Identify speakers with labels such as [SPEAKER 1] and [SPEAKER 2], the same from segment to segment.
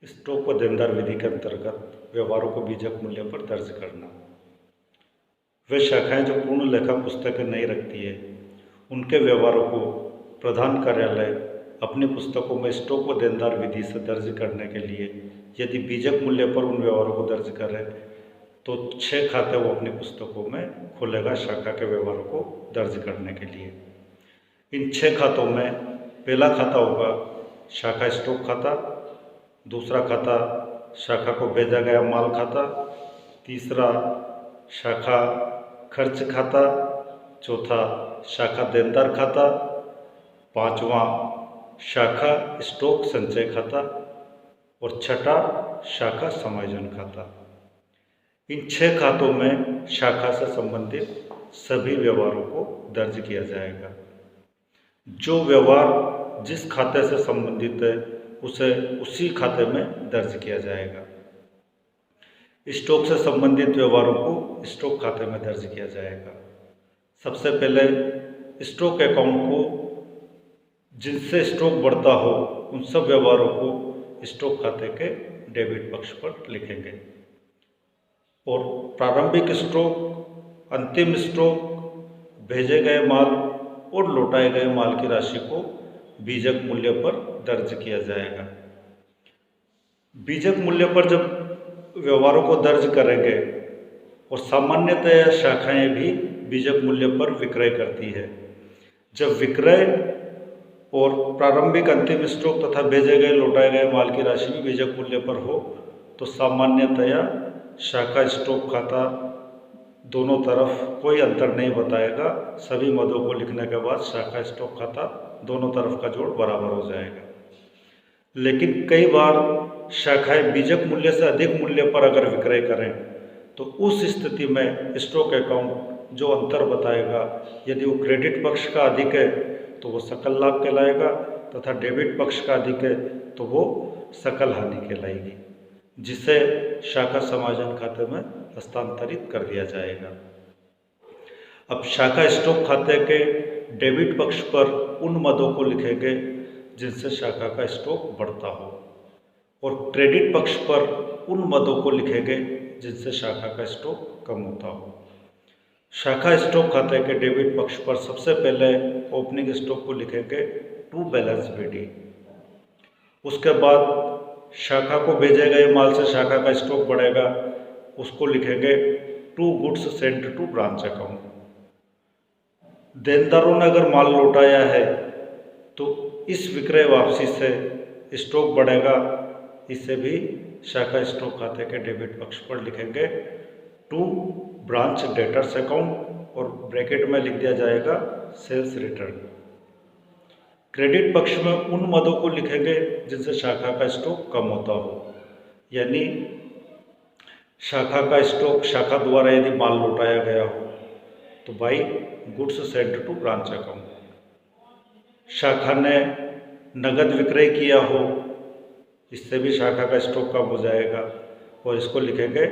[SPEAKER 1] Stock व देनदार विधि के अंतर्गत व्यवहारों को बीजक मूल्य पर दर्ज करना। वे शाखाएं जो पूर्ण लेखा पुस्तकें नहीं रखती है, उनके व्यवहारों को प्रधान कार्यालय अपनी पुस्तकों में स्टॉक व देनदार विधि से दर्ज करने के लिए यदि बीजक मूल्य पर उन व्यवहारों को दर्ज करे तो 6 खाते वो अपनी पुस्तकों में खोलेगा शाखा के व्यवहारों को दर्ज करने के लिए। इन 6 खातों में पहला खाता होगा शाखा स्टॉक खाता, दूसरा खाता शाखा को भेजा गया माल खाता, तीसरा शाखा खर्च खाता, चौथा शाखा देनदार खाता, पांचवा शाखा स्टॉक संचय खाता और छठा शाखा समायोजन खाता। इन 6 खातों में शाखा से संबंधित सभी व्यवहारों को दर्ज किया जाएगा। जो व्यवहार जिस खाते से संबंधित है उसे उसी खाते में दर्ज किया जाएगा। स्टॉक से संबंधित व्यवहारों को स्टॉक खाते में दर्ज किया जाएगा। सबसे पहले स्टॉक अकाउंट को जिनसे स्टॉक बढ़ता हो उन सब व्यवहारों को स्टॉक खाते के डेबिट पक्ष पर लिखेंगे और प्रारंभिक स्टॉक, अंतिम स्टॉक, भेजे गए माल और लौटाए गए माल की राशि को बीजक मूल्य पर दर्ज किया जाएगा। बीजक मूल्य पर जब व्यवहारों को दर्ज करेंगे और सामान्यतः शाखाएं भी बीजक मूल्य पर विक्रय करती है। जब विक्रय और प्रारंभिक अंतिम स्टॉक तथा भेजे गए लौटाए गए माल की राशि भी बीजक मूल्य पर हो तो सामान्यतया शाखा स्टॉक खाता दोनों तरफ कोई अंतर नहीं बताएगा। सभी मदों को लिखने के बाद शाखा स्टॉक खाता दोनों तरफ का जोड़ बराबर हो जाएगा। लेकिन कई बार शाखाएं बीजक मूल्य से अधिक मूल्य पर अगर विक्रय करें तो उस स्थिति में स्टॉक अकाउंट जो अंतर बताएगा, यदि वो क्रेडिट पक्ष का अधिक है तो वो सकल लाभ कहलाएगा तथा डेबिट पक्ष का अधिक है तो वो सकल हानि कहलाएगी, जिसे शाखा समायोजन खाते में हस्तांतरित कर दिया जाएगा। अब शाखा स्टॉक खाते के डेबिट पक्ष पर उन मदों को लिखेंगे जिनसे शाखा का स्टॉक बढ़ता हो और क्रेडिट पक्ष पर उन मदों को लिखेंगे जिनसे शाखा का स्टॉक कम होता हो। शाखा स्टॉक खाते के डेबिट पक्ष पर सबसे पहले ओपनिंग स्टॉक को लिखेंगे टू बैलेंस बीडी। उसके बाद शाखा को भेजे गए माल से शाखा का स्टॉक बढ़ेगा, उसको लिखेंगे to goods sent to branch account. देनदारों ने अगर माल लौटाया है तो इस विक्रय वापसी से स्टॉक बढ़ेगा, इसे भी शाखा स्टॉक खाते के डेबिट पक्ष पर लिखेंगे टू ब्रांच डेटर्स अकाउंट और ब्रैकेट में लिख दिया जाएगा सेल्स रिटर्न। क्रेडिट पक्ष में उन मदों को लिखेंगे जिनसे शाखा का स्टॉक कम होता हो, यानी शाखा का स्टॉक शाखा द्वारा यदि माल लौटाया गया हो तो by goods sent to branch account. शाखा ने नगद विक्रय किया हो, इससे भी शाखा का स्टॉक कम हो जाएगा और इसको लिखेंगे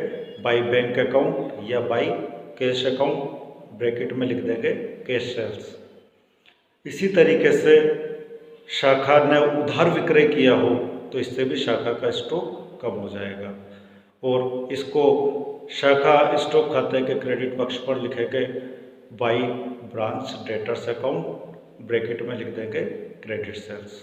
[SPEAKER 1] बाई बैंक अकाउंट या बाई कैश अकाउंट, ब्रैकेट में लिख देंगे कैश सेल्स। इसी तरीके से शाखा ने उधार विक्रय किया हो तो इससे भी शाखा का स्टॉक कम हो जाएगा और इसको शाखा स्टॉक खाते के क्रेडिट पक्ष पर लिखेंगे by branch debtors account, bracket में लिख देंगे क्रेडिट सेल्स।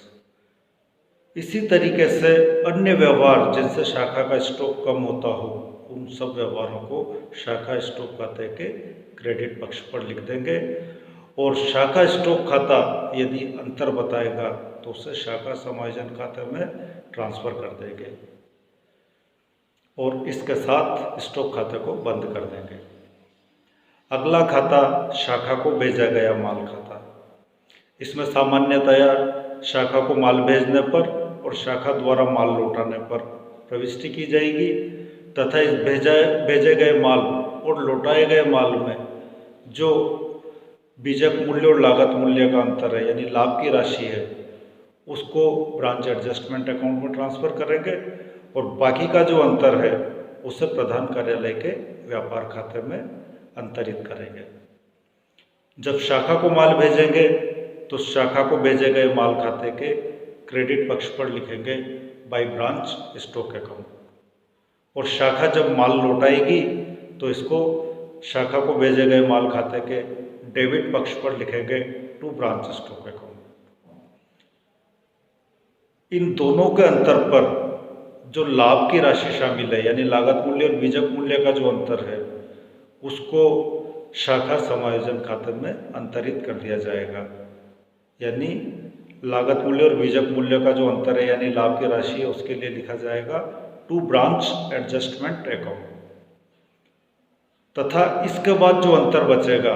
[SPEAKER 1] इसी तरीके से अन्य व्यवहार जिनसे शाखा का स्टॉक कम होता हो उन सब व्यवहारों को शाखा स्टॉक खाते के क्रेडिट पक्ष पर लिख देंगे और शाखा स्टॉक खाता यदि अंतर बताएगा तो उसे शाखा समायोजन खाते में ट्रांसफर कर देंगे और इसके साथ स्टॉक खाते को बंद कर देंगे। अगला खाता शाखा को भेजा गया माल खाता। इसमें सामान्यतया शाखा को माल भेजने पर और शाखा द्वारा माल लौटाने पर प्रविष्टि की जाएगी तथा इस भेजे गए माल और लौटाए गए माल में जो बीजक मूल्य और लागत मूल्य का अंतर है, यानी लाभ की राशि है, उसको ब्रांच एडजस्टमेंट अकाउंट में ट्रांसफ़र करेंगे और बाकी का जो अंतर है उसे प्रधान कार्यालय के व्यापार खाते में अंतरित करेंगे। जब शाखा को माल भेजेंगे तो शाखा को भेजे गए माल खाते के क्रेडिट पक्ष पर लिखेंगे बाय ब्रांच स्टॉक अकाउंट। और शाखा जब माल लौटाएगी तो इसको शाखा को भेजे गए माल खाते के डेबिट पक्ष पर लिखेंगे टू ब्रांच स्टॉक अकाउंट। इन दोनों के अंतर पर जो लाभ की राशि शामिल है, यानी लागत मूल्य और बीजक मूल्य का जो अंतर है, उसको शाखा समायोजन खाते में अंतरित कर दिया जाएगा। यानी लागत मूल्य और बीजक मूल्य का जो अंतर है, यानी लाभ की राशि है, उसके लिए लिखा जाएगा टू ब्रांच एडजस्टमेंट अकाउंट। तथा इसके बाद जो अंतर बचेगा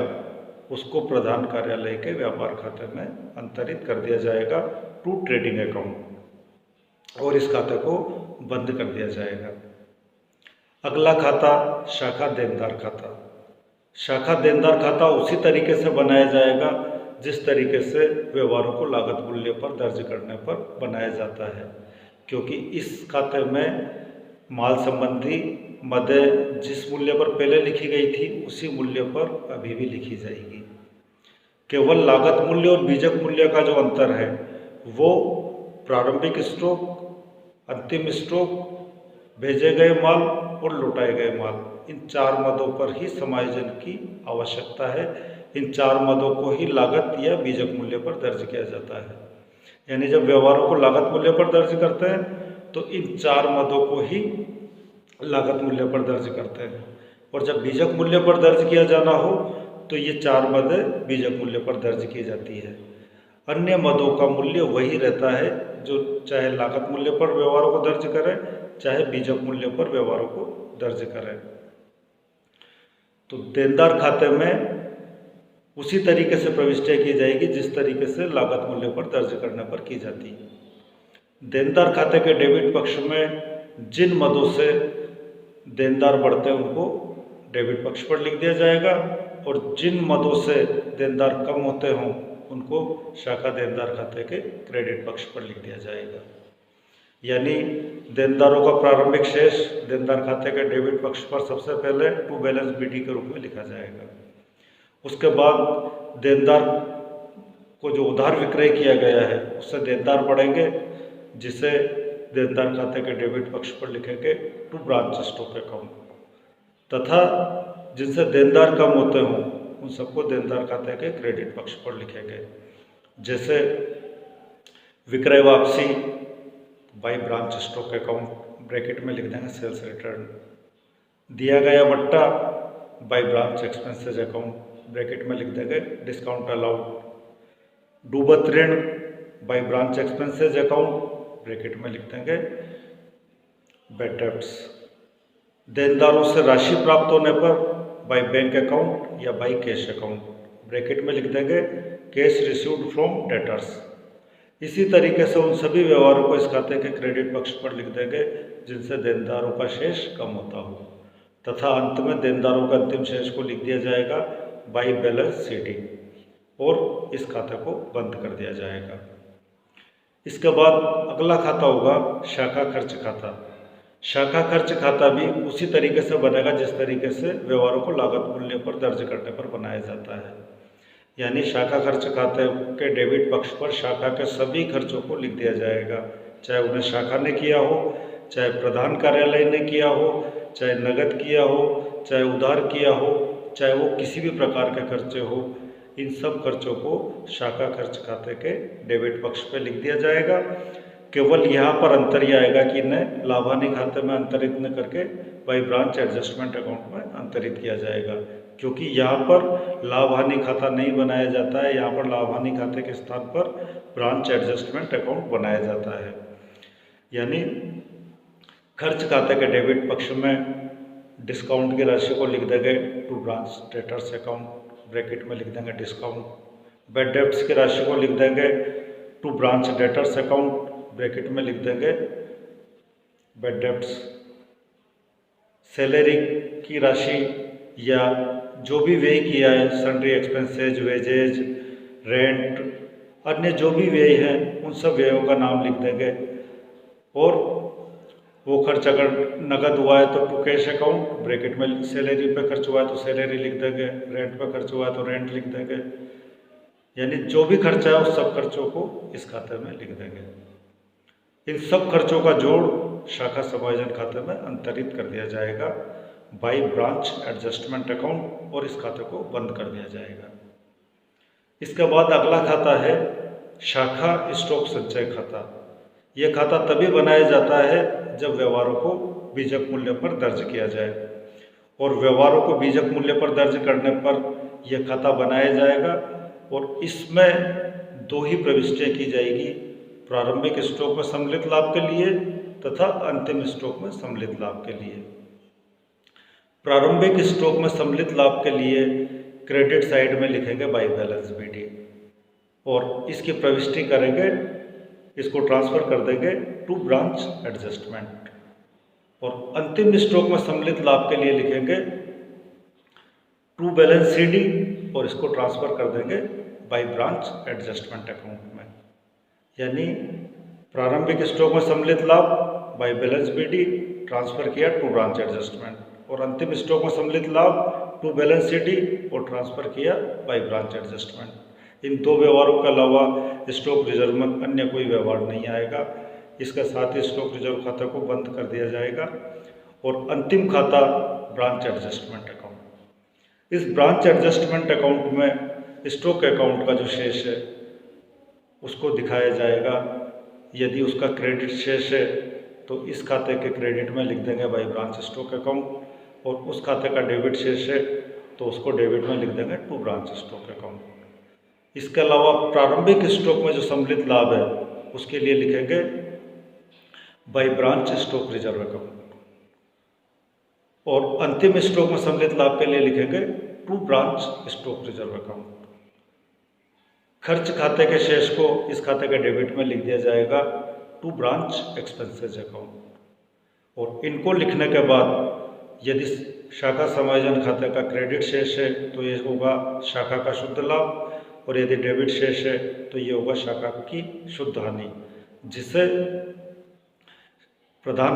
[SPEAKER 1] उसको प्रधान कार्यालय के व्यापार खाते में अंतरित कर दिया जाएगा टू ट्रेडिंग अकाउंट, और इस खाते को बंद कर दिया जाएगा। अगला खाता शाखा देनदार खाता। शाखा देनदार खाता उसी तरीके से बनाया जाएगा जिस तरीके से व्यवहारों को लागत मूल्य पर दर्ज करने पर बनाया जाता है, क्योंकि इस खाते में माल संबंधी मदें जिस मूल्य पर पहले लिखी गई थी उसी मूल्य पर अभी भी लिखी जाएगी। केवल लागत मूल्य और बीजक मूल्य का जो अंतर है वो प्रारंभिक स्टॉक, अंतिम स्टॉक, भेजे गए माल और लौटाए गए माल, इन चार मदों पर ही समायोजन की आवश्यकता है। इन चार मदों को ही लागत या बीजक मूल्य पर दर्ज किया जाता है। यानी जब व्यवहारों को लागत मूल्य पर दर्ज करते हैं तो इन चार मदों को ही लागत मूल्य पर दर्ज करते हैं, और जब बीजक मूल्य पर दर्ज किया जाना हो तो ये चार मदें बीजक मूल्य पर दर्ज की जाती है। अन्य मदों का मूल्य वही रहता है जो चाहे लागत मूल्य पर व्यवहारों को दर्ज करें, चाहे बीजक मूल्य पर व्यवहारों को दर्ज करें। तो देनदार खाते में उसी तरीके से प्रविष्टियाँ की जाएगी जिस तरीके से लागत मूल्य पर दर्ज करने पर की जाती है। देनदार खाते के डेबिट पक्ष में जिन मदों से देनदार बढ़ते हैं उनको डेबिट पक्ष पर लिख दिया जाएगा, और जिन मदों से देनदार कम होते हों उनको शाखा देनदार खाते के क्रेडिट पक्ष पर लिख दिया जाएगा। यानी देनदारों का प्रारंभिक शेष देनदार खाते के डेबिट पक्ष पर सबसे पहले टू बैलेंस बीटी के रूप में लिखा जाएगा। उसके बाद देनदार को जो उधार विक्रय किया गया है उससे देनदार बढ़ेंगे, जिसे देनदार खाते के डेबिट पक्ष पर लिखेंगे टू ब्रांच स्टॉक अकाउंट। तथा जिनसे देनदार कम होते हों उन सबको देनदार खाते के क्रेडिट पक्ष पर लिखेंगे। जैसे विक्रय वापसी by branch stock account, bracket में लिख देंगे सेल्स रिटर्न। दिया गया बट्टा by branch expenses account, bracket में लिख देंगे डिस्काउंट अलाउड। डूबत ऋण by branch expenses account, bracket में लिख देंगे बैड डेब्ट्स। देनदारों से राशि प्राप्त होने पर बाय बैंक अकाउंट या बाय कैश अकाउंट, ब्रैकेट में लिख देंगे कैश रिसीव्ड फ्रॉम डेटर्स। इसी तरीके से उन सभी व्यवहारों को इस खाते के क्रेडिट पक्ष पर लिख देंगे जिनसे देनदारों का शेष कम होता हो, तथा अंत में देनदारों का अंतिम शेष को लिख दिया जाएगा बाय बैलेंस शीटिंग, और इस खाते को बंद कर दिया जाएगा। इसके बाद अगला खाता होगा शाखा खर्च खाता। शाखा खर्च खाता भी उसी तरीके से बनेगा जिस तरीके से व्यवहारों को लागत मूल्य पर दर्ज करने पर बनाया जाता है। यानी शाखा खर्च खाते के डेबिट पक्ष पर शाखा के सभी खर्चों को लिख दिया जाएगा, चाहे उन्हें शाखा ने किया हो, चाहे प्रधान कार्यालय ने किया हो, चाहे नगद किया हो, चाहे उधार किया हो, चाहे वो किसी भी प्रकार के खर्चे हो। इन सब खर्चों को शाखा खर्च खाते के डेबिट पक्ष पर लिख दिया जाएगा। केवल यहाँ पर अंतर यह आएगा कि इन्हें लाभ हानि खाते में अंतरित न करके बाय ब्रांच एडजस्टमेंट अकाउंट में अंतरित किया जाएगा, क्योंकि यहाँ पर लाभ हानि खाता नहीं बनाया जाता है। यहाँ पर लाभ हानि खाते के स्थान पर ब्रांच एडजस्टमेंट अकाउंट बनाया जाता है। यानी खर्च खाते के डेबिट पक्ष में डिस्काउंट की राशि को लिख देंगे to branch debtors account, bracket में लिख देंगे डिस्काउंट। बैड डेब्ट्स की राशि को लिख देंगे to branch debtors account, bracket में लिख देंगे बैड डेब्ट्स। सैलरी की राशि या जो भी व्यय किया है, सन्ड्री एक्सपेंसेज, वेजेज, रेंट, अन्य जो भी व्यय हैं उन सब व्ययों का नाम लिख देंगे। और वो खर्च अगर नगद हुआ है तो टू कैश अकाउंट, ब्रैकेट में सैलरी पे खर्च हुआ है तो सैलरी लिख देंगे, रेंट पे खर्च हुआ है तो रेंट लिख देंगे। यानी जो भी खर्चा है उस सब खर्चों को इस खाते में लिख देंगे। इन सब खर्चों का जोड़ शाखा समायोजन खाते में अंतरित कर दिया जाएगा बाई ब्रांच एडजस्टमेंट अकाउंट और इस खाते को बंद कर दिया जाएगा। इसके बाद अगला खाता है शाखा स्टॉक संचय खाता। यह खाता तभी बनाया जाता है जब व्यवहारों को बीजक मूल्य पर दर्ज किया जाए और व्यवहारों को बीजक मूल्य पर दर्ज करने पर यह खाता बनाया जाएगा और इसमें दो ही प्रविष्टियाँ की जाएगी, प्रारंभिक स्टॉक में सम्मिलित लाभ के लिए तथा अंतिम स्टॉक में सम्मिलित लाभ के लिए। प्रारंभिक स्टॉक में सम्मिलित लाभ के लिए क्रेडिट साइड में लिखेंगे बाई बैलेंस बीडी और इसकी प्रविष्टि करेंगे, इसको ट्रांसफर कर देंगे टू ब्रांच एडजस्टमेंट और अंतिम स्टॉक में सम्मिलित लाभ के लिए लिखेंगे टू बैलेंस सीडी और इसको ट्रांसफर कर देंगे बाई ब्रांच एडजस्टमेंट अकाउंट में। यानी प्रारंभिक स्टॉक में सम्मिलित लाभ बाई बैलेंस बीडी ट्रांसफर किया टू ब्रांच एडजस्टमेंट और अंतिम स्टॉक में सम्मिलित लाभ टू बैलेंस सीडी और ट्रांसफर किया बाई ब्रांच एडजस्टमेंट। इन दो व्यवहारों के अलावा स्टॉक रिजर्व में अन्य कोई व्यवहार नहीं आएगा। इसके साथ ही स्टॉक रिजर्व खाता को बंद कर दिया जाएगा और अंतिम खाता ब्रांच एडजस्टमेंट अकाउंट। इस ब्रांच एडजस्टमेंट अकाउंट में स्टॉक अकाउंट का जो शेष है उसको दिखाया जाएगा। यदि उसका क्रेडिट शेष है तो इस खाते के क्रेडिट में लिख देंगे बाई ब्रांच स्टॉक अकाउंट और उस खाते का डेबिट शेष है तो उसको डेबिट में लिख देंगे टू ब्रांच स्टॉक अकाउंट। इसके अलावा प्रारंभिक स्टॉक में जो सम्मिलित लाभ है उसके लिए लिखेंगे by branch stock reserve account और अंतिम स्टॉक में सम्मिलित लाभ के लिए लिखेंगे to branch stock reserve account. खर्च खाते के शेष को इस खाते के डेबिट में लिख दिया जाएगा टू ब्रांच एक्सपेंसेस अकाउंट और इनको लिखने के बाद यदि शाखा समायोजन खाते का क्रेडिट शेष है तो ये होगा शाखा का शुद्ध लाभ और यदि डेबिट शेष है तो ये होगा शाखा की शुद्ध हानि, जिसे प्रधान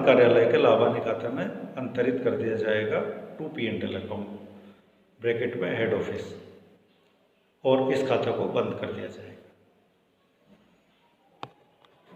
[SPEAKER 1] कार्यालय के लाभानी खाते में अंतरित कर दिया जाएगा टू P&L अकाउंट ब्रैकेट में हेड ऑफिस और इस खाते को बंद कर दिया जाएगा।